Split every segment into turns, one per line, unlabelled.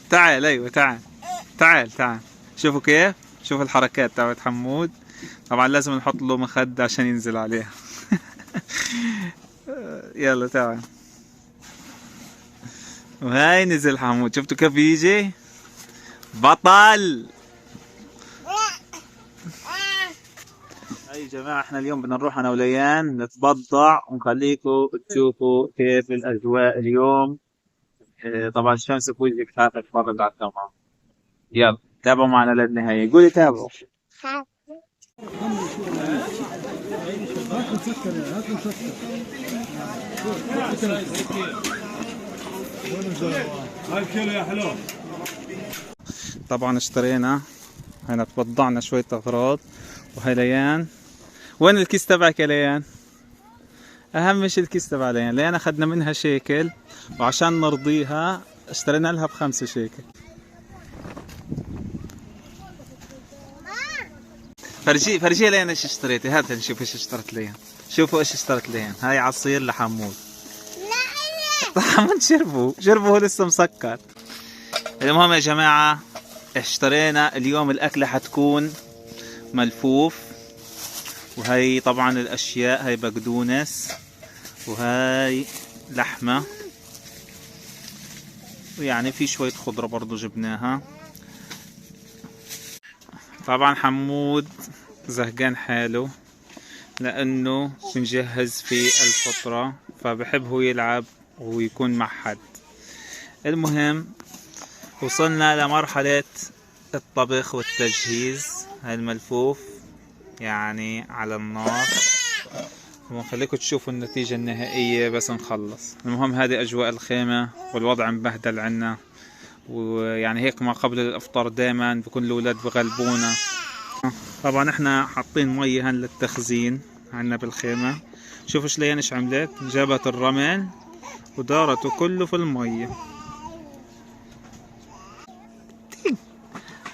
تعال، ايوه تعال. تعال. شوفوا كيف، شوف الحركات تبعت حمود. طبعا لازم نحط له مخدة عشان ينزل عليها. يلا تعال. وهاي نزل حمود، شفتوا كيف يجي؟ بطل. هاي يا جماعة احنا اليوم بدنا نروح انا وليان نتبضع ونخليكم تشوفوا كيف الاجواء اليوم. طبعا الشمس في وجهك حاطط تتفرج على التمام. يلا تابعوا معنا للنهاية، قولي تابعوا. هات مسكر، هات مسكر. هاي كيلو يا حلو. طبعا اشترينا، هنا تبضعنا شوية اغراض. وهي ليان، وين الكيس تبعك يا ليان؟ اهم شيء الكيس تبع ليان. ليان اخذنا منها شيكل، وعشان نرضيها اشترينا لها ب5 شيكل. فرجي ليان ايش اشتريتي. هات نشوف ايش اشترت ليان. شوفوا ايش اشترت ليان. هاي عصير لحمود. لا حمود شربوا هو لسه مسكر. المهم يا جماعة اشترينا اليوم الاكلة حتكون ملفوف. وهي طبعا الاشياء، هاي بقدونس وهاي لحمة، ويعني في شوية خضرة برضو جبناها. طبعا حمود زهقان حاله لانه بنجهز في الفطرة، فبحب هو يلعب ويكون مع حد. المهم وصلنا لمرحلة الطبخ والتجهيز. هاي الملفوف يعني على النار، ونخليكم تشوفوا النتيجة النهائية بس نخلص. المهم هذه أجواء الخيمة والوضع مبهدل عنا، ويعني هيك ما قبل الإفطار دائما بكون الأولاد بغلبونا. طبعا احنا حاطين مية هن للتخزين عنا بالخيمة. شوفوا ايش ليان ايش عملت، جابت الرمل ودارته كله في المية.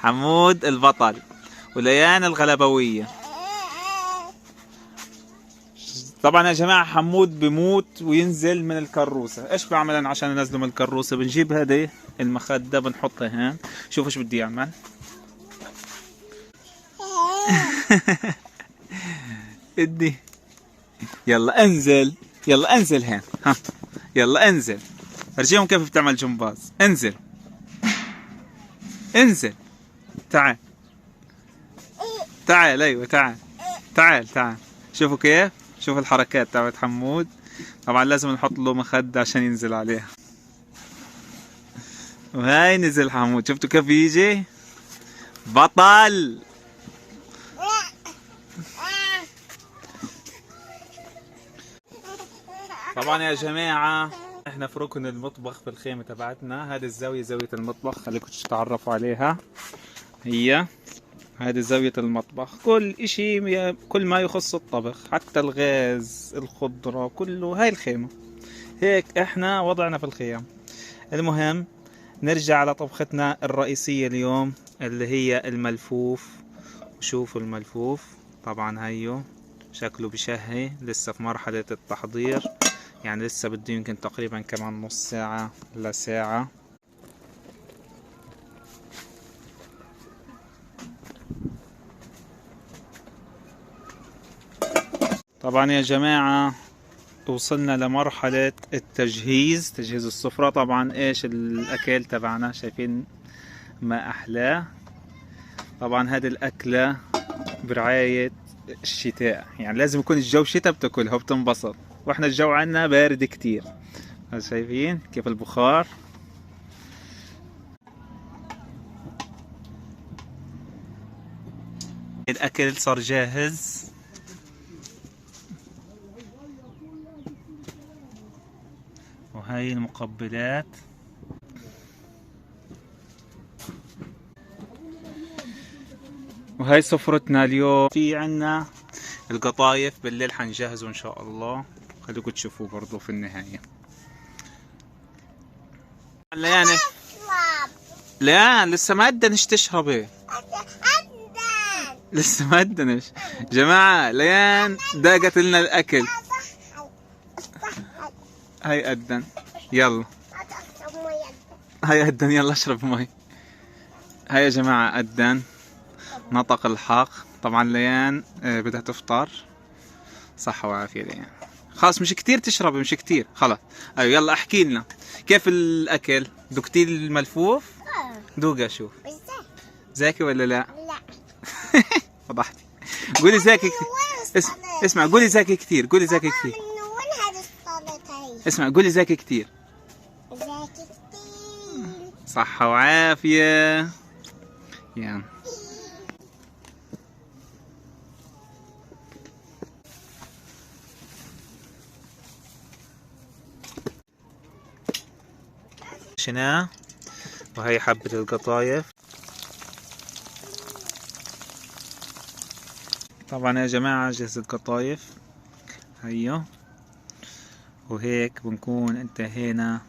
حمود البطل وليان الغلبوية. طبعا يا جماعة حمود بموت وينزل من الكروسة. ايش بعمل عشان انزله من الكروسة؟ بنجيب هذه المخدة بنحطها هون. شوف ايش بدي اعمل. ادي، يلا انزل، يلا انزل هين. ها يلا انزل، فرجيهم كيف بتعمل جمباز. انزل انزل. تعال تعال، ايوه تعال. شوفوا كيف، شوف الحركات تبعت حمود. طبعا لازم نحط له مخدة عشان ينزل عليها. وهاي نزل حمود، شفتوا كيف يجي؟ بطل. طبعا يا جماعة احنا في ركن المطبخ في الخيمة تبعتنا. هذه الزاوية زاوية المطبخ، خليكم تتعرفوا عليها. هي هذه زاوية المطبخ، كل اشي كل ما يخص الطبخ، حتى الغاز الخضرة كله هاي الخيمة. هيك احنا وضعنا في الخيام. المهم نرجع على طبختنا الرئيسية اليوم اللي هي الملفوف. وشوفوا الملفوف طبعا هيو شكله بشهي، لسه في مرحلة التحضير، يعني لسه بده يمكن تقريبا كمان نص ساعة لساعة. طبعا يا جماعة وصلنا لمرحلة التجهيز، تجهيز السفرة. طبعا ايش الاكل تبعنا شايفين ما احلاه. طبعا هذه الاكلة برعاية الشتاء، يعني لازم يكون الجو شتاء بتاكلها وبتنبسط، واحنا الجو عنا بارد كتير. شايفين كيف البخار. الاكل صار جاهز. وهي المقبلات. وهي سفرتنا اليوم. في عنا القطايف بالليل حنجهزه ان شاء الله، خليكم تشوفوه برضو في النهاية. ليان لسه ما ادنش تشربي، لسه ما ادنش. جماعة ليان داقت لنا الاكل. هاي أدن. يلا هيا أدن يلا اشرب مي. هيا يا جماعة أدن نطق الحق. طبعا ليان بدها تفطر. صحة وعافية ليان. خلاص مش كتير تشربي، مش كتير خلاص. أيوة يلا احكي لنا كيف الأكل. دوقتي الملفوف؟ دوقه شوف. زاكي ولا لا؟ لا. فضحتي. قولي زاكي كتير. اسمع قولي زاكي كتير، قولي زاكي كتير. اسمع قولي زاكي كتير. زاكي كتير. صحة وعافية. يلا شناه. وهي حبة القطايف. طبعا يا جماعة جهز القطايف. هيو. وهيك بنكون انتهينا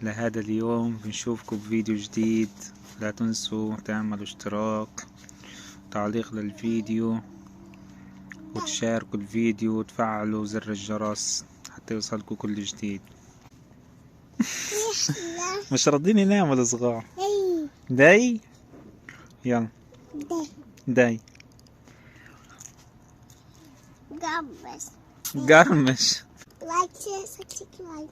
لهذا اليوم. بنشوفكم بفيديو جديد. لا تنسوا تعملوا اشتراك وتعليق للفيديو وتشاركوا الفيديو وتفعلوا زر الجرس حتى يوصلكوا كل جديد. مش راضين يناموا الصغار. داي يلا داي قرمش. لايك شير سبسكرايب.